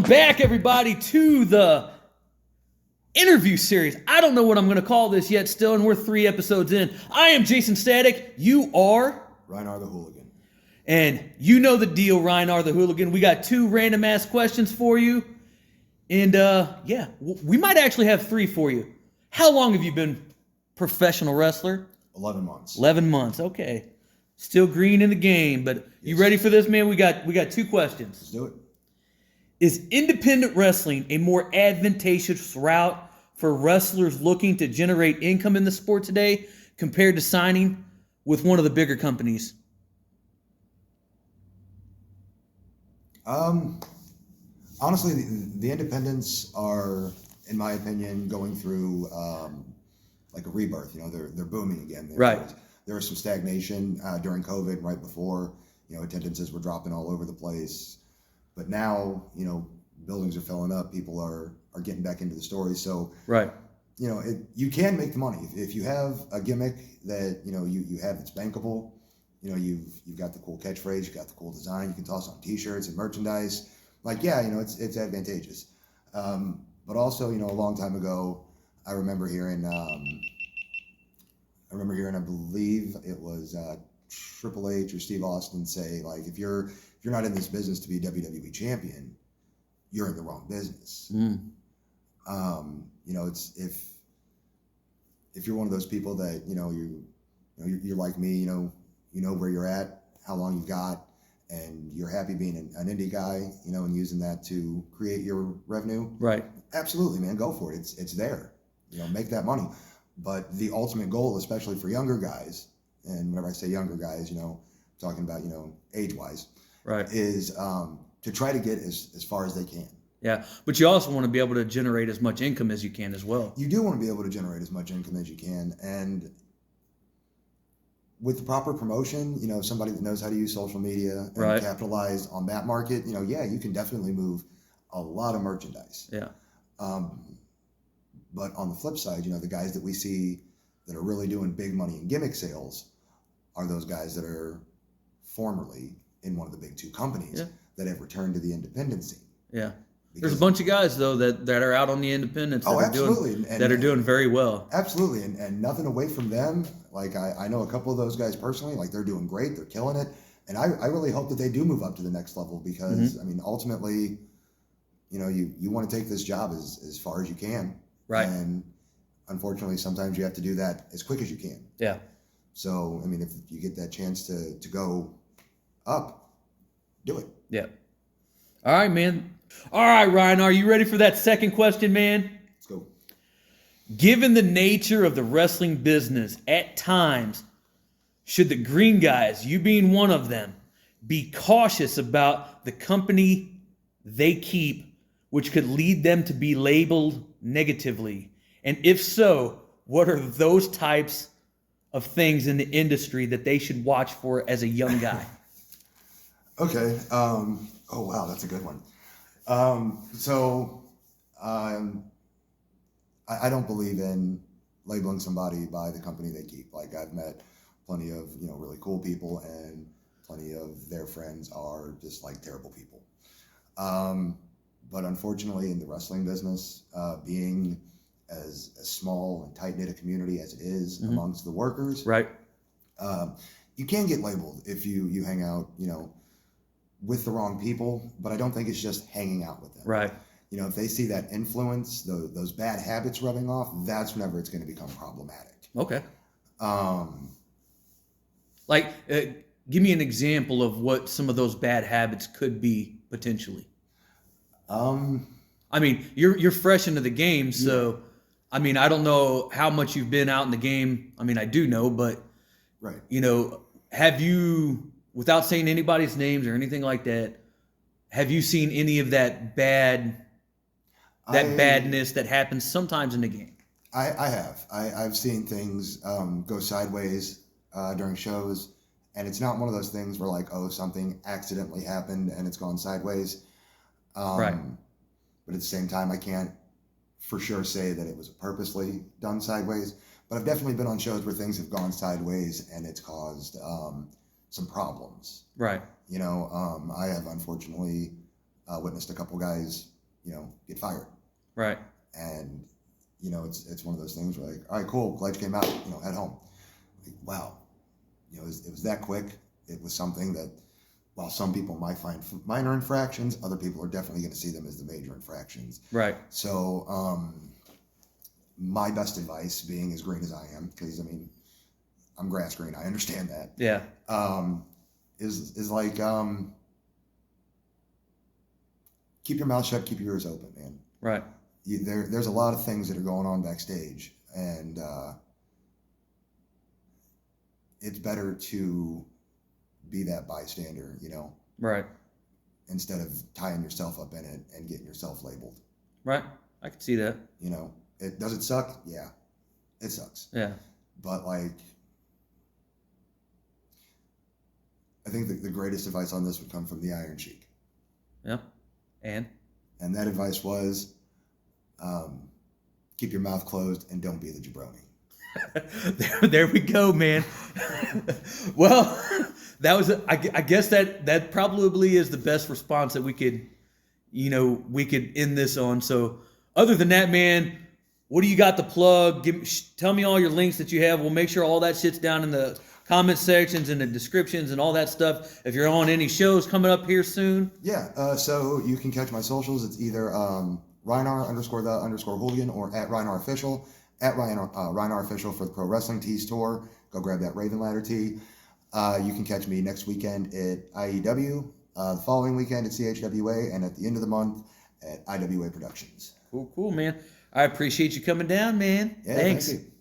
back, everybody, to the interview series. I don't know what I'm going to call this yet still, and we're 3 episodes in. I am Jaysin Static. You are? Rynar The Hooligan. And you know the deal, Rynar The Hooligan. We got 2 random ass questions for you. And yeah, we might actually have 3 for you. How long have you been professional wrestler? 11 months. 11 months, okay. Still green in the game, but you ready for this, man? We got 2 questions. Let's do it. Is independent wrestling a more advantageous route for wrestlers looking to generate income in the sport today compared to signing with one of the bigger companies? Honestly, the independents are, in my opinion, going through like a rebirth. You know, they're booming again. There was some stagnation during COVID, right before. You know, attendances were dropping all over the place. But now, you know, buildings are filling up. People are getting back into the story. So, you know, you can make the money if you have a gimmick that you have that's bankable. You know, you've got the cool catchphrase, you've got the cool design. You can toss on T-shirts and merchandise. Like, yeah, you know, it's advantageous. But also, you know, a long time ago, I remember hearing, I believe it was Triple H or Steve Austin say, like, if you're not in this business to be WWE champion, you're in the wrong business. You know, it's if you're one of those people that you're like me, you know where you're at, how long you've got, and you're happy being an indie guy, you know, and using that to create your revenue. Right. Absolutely, man, go for it. It's there. You know, make that money. But the ultimate goal, especially for younger guys, and whenever I say younger guys, you know, I'm talking about, you know, age-wise, is to try to get as far as they can. Yeah, but you also want to be able to generate as much income as you can as well. You do want to be able to generate as much income as you can, and with the proper promotion, you know, somebody that knows how to use social media and capitalize on that market, you know, yeah, you can definitely move a lot of merchandise. Yeah. But on the flip side, you know, the guys that we see that are really doing big money in gimmick sales are those guys that are formerly in one of the big 2 companies that have returned to the independent scene. Yeah. There's a bunch of guys, though, that are out on the independents that are doing very well. Absolutely. And nothing away from them. Like, I know a couple of those guys personally. Like, they're doing great. They're killing it. And I really hope that they do move up to the next level because, I mean, ultimately, you know, you want to take this job as far as you can. Right. And unfortunately, sometimes you have to do that as quick as you can. Yeah. So, I mean, if you get that chance to go up, do it. Yeah. All right, man. All right, Ryan, are you ready for that second question, man? Let's go. Given the nature of the wrestling business, at times, should the green guys, you being one of them, be cautious about the company they keep, which could lead them to be labeled negatively? And if so, what are those types of things in the industry that they should watch for as a young guy? Okay. Oh, wow, that's a good one. I don't believe in labeling somebody by the company they keep. Like, I've met plenty of, you know, really cool people, and plenty of their friends are just like terrible people. But unfortunately, in the wrestling business, being as small and tight-knit a community as it is amongst the workers, you can get labeled if you hang out, you know, with the wrong people. But I don't think it's just hanging out with them. Right. You know, if they see that influence, those bad habits rubbing off, that's whenever it's going to become problematic. Okay. Give me an example of what some of those bad habits could be potentially. I mean, you're fresh into the game, so I mean, I don't know how much you've been out in the game. I mean, I do know, but you know, have you, without saying anybody's names or anything like that, have you seen any of that badness that happens sometimes in the game? I have. I've seen things go sideways during shows, and it's not one of those things where, like, oh, something accidentally happened and it's gone sideways. But at the same time, I can't for sure say that it was purposely done sideways. But I've definitely been on shows where things have gone sideways and it's caused some problems. Right. You know, I have unfortunately witnessed a couple guys get fired. Right. And it's one of those things where like, all right, cool, glad you came out, head home. Like, wow, it was that quick. It was something that, while some people might find minor infractions, other people are definitely going to see them as the major infractions. Right. So my best advice, being as green as I am, because I'm grass green, I understand that. Yeah. Is like keep your mouth shut, keep your ears open, man. Right. There's a lot of things that are going on backstage, and it's better to be that bystander, Right. instead of tying yourself up in it and getting yourself labeled. Right. I can see that. Does it suck? Yeah, it sucks. Yeah. But like, I think the greatest advice on this would come from the Iron Sheik. Yeah. And that advice was, keep your mouth closed and don't be the jabroni. there we go, man. Well, that was, I guess that probably is the best response that we could end this on. So other than that, man, what do you got to plug? Tell me all your links that you have. We'll make sure all that shit's down in the comment sections and the descriptions and all that stuff. If you're on any shows coming up here soon. Yeah. So you can catch my socials. It's either Rynar_the_hooligan or at Rynar Official. At Rynar Official for the Pro Wrestling Tees Tour. Go grab that Raven Ladder tee. You can catch me next weekend at IEW, the following weekend at CHWA, and at the end of the month at IWA Productions. Cool, man. I appreciate you coming down, man. Yeah, Thanks. Thank you.